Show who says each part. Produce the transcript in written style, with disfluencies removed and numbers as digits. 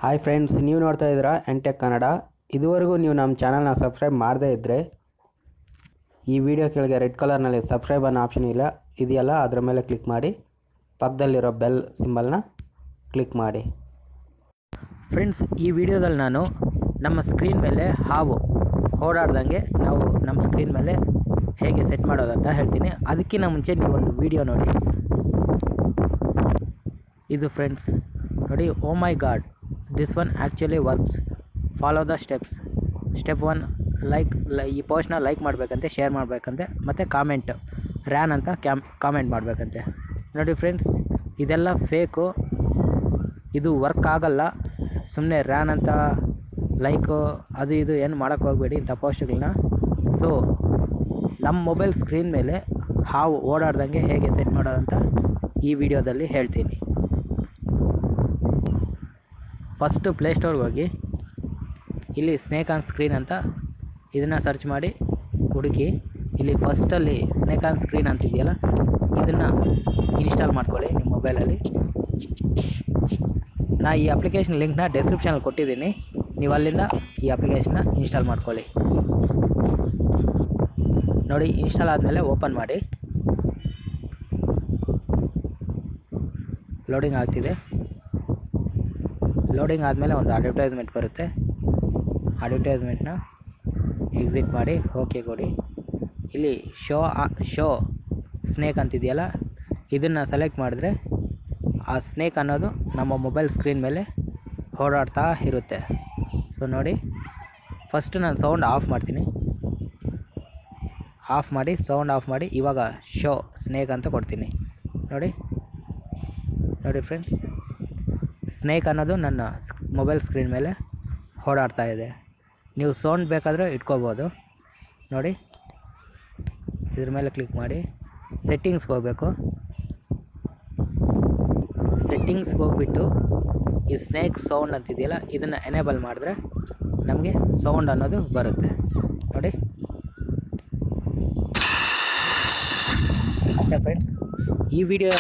Speaker 1: Hi friends, ನೀವು ನೋಡ್ತಾ ಇದ್ದೀರಾ ಎನ್ಟೆಕ್ ಕನ್ನಡ. ಇದುವರೆಗೂ ನೀವು ನಮ್ಮ ಚಾನಲ್ನ ಸಬ್ಸ್ಕ್ರೈಬ್ ಮಾಡದೇ ಇದ್ದರೆ ಈ ವಿಡಿಯೋ ಕೆಳಗೆ ರೆಡ್ ಕಲರ್ನಲ್ಲಿ ಸಬ್ಸ್ಕ್ರೈಬ್ ಅನ್ನೋ ಆಪ್ಷನ್ ಇದೆಯಲ್ಲ, ಅದರ ಮೇಲೆ ಕ್ಲಿಕ್ ಮಾಡಿ. ಪಕ್ಕದಲ್ಲಿರೋ ಬೆಲ್ ಸಿಂಬಲ್ನ ಕ್ಲಿಕ್ ಮಾಡಿ.
Speaker 2: ಫ್ರೆಂಡ್ಸ್, ಈ ವಿಡಿಯೋದಲ್ಲಿ ನಾನು ನಮ್ಮ ಸ್ಕ್ರೀನ್ ಮೇಲೆ ಹಾವು ಓಡಾಡ್ದಂಗೆ ನಾವು ನಮ್ಮ ಸ್ಕ್ರೀನ್ ಮೇಲೆ ಹೇಗೆ ಸೆಟ್ ಮಾಡೋದಂತ ಹೇಳ್ತೀನಿ. ಅದಕ್ಕಿಂತ ಮುಂಚೆ ನೀವು ಒಂದು ವಿಡಿಯೋ ನೋಡಿ. ಇದು ಫ್ರೆಂಡ್ಸ್ ನೋಡಿ, oh my god, this one actually works. Follow the steps. Step 1, ಈ ಪೋಸ್ಟ್ನ ಲೈಕ್ ಮಾಡಬೇಕಂತೆ, ಶೇರ್ ಮಾಡಬೇಕಂತೆ, ಮತ್ತು ಕಾಮೆಂಟ್ ರ್ಯಾನ್ ಅಂತ ಕಾಮೆಂಟ್ ಮಾಡಬೇಕಂತೆ. ನೋಡಿ ಫ್ರೆಂಡ್ಸ್, ಇದೆಲ್ಲ ಫೇಕು, ಇದು ವರ್ಕ್ ಆಗಲ್ಲ. ಸುಮ್ಮನೆ ರ್ಯಾನ್ ಅಂತ ಲೈಕು ಅದು ಇದು ಏನು ಮಾಡೋಕ್ಕೆ ಹೋಗಬೇಡಿ ಇಂಥ ಪೋಸ್ಟ್ಗಳನ್ನ. ಸೊ ನಮ್ಮ ಮೊಬೈಲ್ ಸ್ಕ್ರೀನ್ ಮೇಲೆ ಹಾವು ಓಡಾಡ್ದಂಗೆ ಹೇಗೆ ಸೆಟ್ ಮಾಡೋದಂತ ಈ ವಿಡಿಯೋದಲ್ಲಿ ಹೇಳ್ತೀನಿ. ಫಸ್ಟು ಪ್ಲೇಸ್ಟೋರ್ಗೆ ಹೋಗಿ ಇಲ್ಲಿ ಸ್ನೇಕ್ ಆನ್ ಸ್ಕ್ರೀನ್ ಅಂತ ಇದನ್ನು ಸರ್ಚ್ ಮಾಡಿ ಹುಡುಕಿ. ಇಲ್ಲಿ ಫಸ್ಟಲ್ಲಿ ಸ್ನೇಕ್ ಆನ್ ಸ್ಕ್ರೀನ್ ಅಂತಿದೆಯಲ್ಲ, ಇದನ್ನು ಇನ್ಸ್ಟಾಲ್ ಮಾಡ್ಕೊಳ್ಳಿ ನಿಮ್ಮ ಮೊಬೈಲಲ್ಲಿ. ನಾ ಈ ಅಪ್ಲಿಕೇಶನ್ ಲಿಂಕ್ನ ಡಿಸ್ಕ್ರಿಪ್ಷನಲ್ಲಿ ಕೊಟ್ಟಿದ್ದೀನಿ, ನೀವು ಅಲ್ಲಿಂದ ಈ ಅಪ್ಲಿಕೇಶನ್ನ ಇನ್ಸ್ಟಾಲ್ ಮಾಡ್ಕೊಳ್ಳಿ. ನೋಡಿ, ಇನ್ಸ್ಟಾಲ್ ಆದಮೇಲೆ ಓಪನ್ ಮಾಡಿ. ಲೋಡಿಂಗ್ ಆಗ್ತಿದೆ. ಲೋಡಿಂಗ್ ಆದಮೇಲೆ ಒಂದು ಅಡ್ವರ್ಟೈಸ್ಮೆಂಟ್ ಬರುತ್ತೆ. ಅಡ್ವರ್ಟೈಸ್ಮೆಂಟ್ನ ಎಕ್ಸಿಟ್ ಮಾಡಿ ಓಕೆ ಕೊಡಿ. ಇಲ್ಲಿ ಶೋ ಸ್ನೇಕ್ ಅಂತಿದೆಯಲ್ಲ, ಇದನ್ನು ಸೆಲೆಕ್ಟ್ ಮಾಡಿದ್ರೆ ಆ ಸ್ನೇಕ್ ಅನ್ನೋದು ನಮ್ಮ ಮೊಬೈಲ್ ಸ್ಕ್ರೀನ್ ಮೇಲೆ ಓಡಾಡ್ತಾ ಇರುತ್ತೆ. ಸೊ ನೋಡಿ, ಫಸ್ಟು ನಾನು ಸೌಂಡ್ ಆಫ್ ಮಾಡ್ತೀನಿ. ಸೌಂಡ್ ಆಫ್ ಮಾಡಿ ಇವಾಗ ಶೋ ಸ್ನೇಕ್ ಅಂತ ಕೊಡ್ತೀನಿ. ನೋಡಿ ಫ್ರೆಂಡ್ಸ್, ಸ್ನೇಕ್ ಅನ್ನೋದು ನನ್ನ ಮೊಬೈಲ್ ಸ್ಕ್ರೀನ್ ಮೇಲೆ ಓಡಾಡ್ತಾ ಇದೆ. ನೀವು ಸೌಂಡ್ ಬೇಕಾದರೆ ಇಟ್ಕೋಬೋದು. ನೋಡಿ, ಇದ್ರ ಮೇಲೆ ಕ್ಲಿಕ್ ಮಾಡಿ ಸೆಟ್ಟಿಂಗ್ಸ್ಗೆ ಹೋಗಬೇಕು. ಸೆಟ್ಟಿಂಗ್ಸ್ಗೆ ಹೋಗ್ಬಿಟ್ಟು ಈ ಸ್ನೇಕ್ ಸೌಂಡ್ ಅಂತಿದೆಯಲ್ಲ, ಇದನ್ನು ಎನೇಬಲ್ ಮಾಡಿದ್ರೆ ನಮಗೆ ಸೌಂಡ್ ಅನ್ನೋದು ಬರುತ್ತೆ. ನೋಡಿ ಅಷ್ಟೇ ಫ್ರೆಂಡ್ಸ್. ಈ ವಿಡಿಯೋ